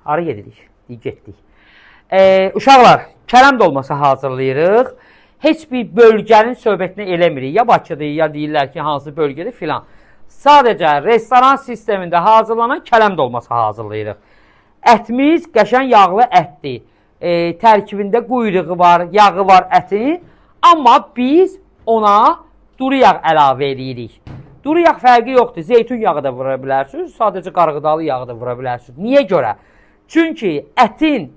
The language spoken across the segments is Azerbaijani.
Hara gedirik? Getdik. Uşaqlar, kələm dolması hazırlayırıq. Heç bir bölgənin söhbətini eləmirik. Ya Bakıdır, ya deyirlər ki, hansı bölgədir filan. Sadəcə restoran sistemində hazırlanan kələm dolması hazırlayırıq. Ətimiz qəşən yağlı ətdir. Tərkibində quyruğu var, yağı var ətin. Amma biz ona duru yağ əlavə edirik. Duru yağ fərqi yoxdur. Zeytun yağı da vura bilərsiniz. Sadəcə qarğıdalı yağı da vura bilərsiniz. Niyə görə? Çünki ətin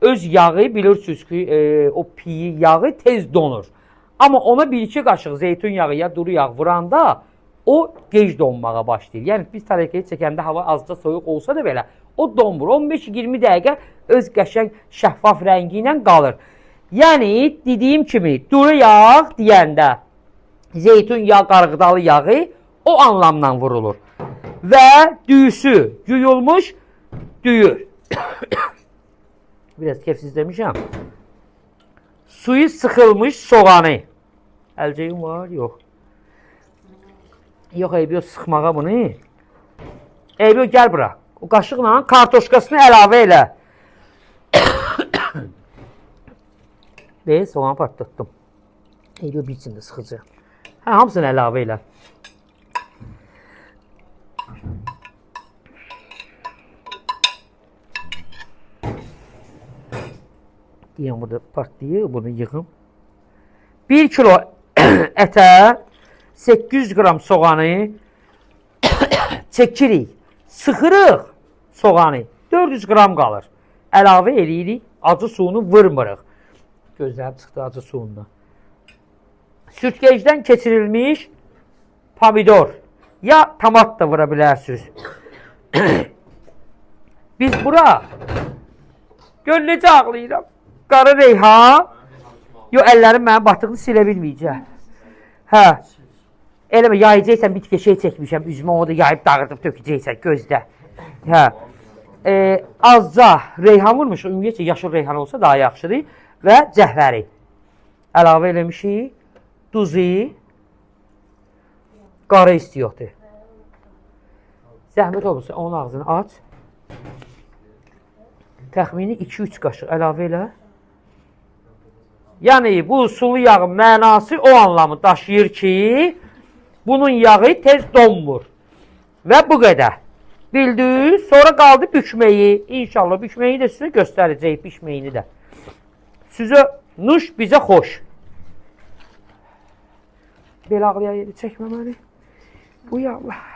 öz yağı bilirsiniz ki, o piyi yağı tez donur. Amma ona 1-2 qaşıq zeytun yağı ya duru yağ vuranda o gec donmağa başlayır. Yəni biz tərəkkəyi çəkəndə hava azca soyuq olsa da belə o donmur. 15-20 dəqiqə öz qəşəng şəffaf rəngi ilə qalır. Yəni dediyim kimi duru yağ deyəndə zeytun yağı, qarğıdalı yağı o anlamla vurulur. Və düyüsü yuyulmuş düyü. Biraz kefsiz demişəm. Suyu sıxılmış soğanı. Əlcəyim var? Yox. Yox, Eybi yox, sıxmağa bunu. Eybi yox, gəl bura. O qaşıqla kartoşkasını əlavə elə. Deyil, soğanı partlatdım. Eybi yox, bir içində sıxıcı. Hamısını əlavə elə. Deyəm, burada partlayır, bunu yığım. 1 kilo ətə 800 qram soğanı çəkirik, sıxırıq soğanı, 400 qram qalır. Əlavə edirik, acı suyunu vırmırıq. Gözlərim çıxdı acı suyundan. Sürtkəcdən keçirilmiş pomidor, ya tomat da vura bilərsiniz. Biz bura, gör necə ağlayıram. Qarı reyhan, yox, əllərim mənim batığını silə bilməyəcək. Hə, eləmə, yayacaqsən, bir tikə şey çəkmişəm, üzümə onu da yayıb dağıdıb tökəcəksən, gözlə. Hə, azca reyhan vurmuş, ümumiyyətcə yaşıl reyhan olsa daha yaxşıdır və cəhvəri. Əlavə eləmişik, duzu, qarı istiyordur. Zəhmət olursa, onun ağzını aç. Təxmini 2-3 qaşıq əlavə elə. Yəni, bu sulu yağın mənası o anlamı daşıyır ki, bunun yağı tez donmur. Və bu qədər. Bildiniz, sonra qaldı bükməyi. İnşallah bükməyi də sizə göstərəcək, bişməyini də. Sizə nuş, bizə xoş. Belə ağlaya yeri çəkməməli. Bu ya Allah.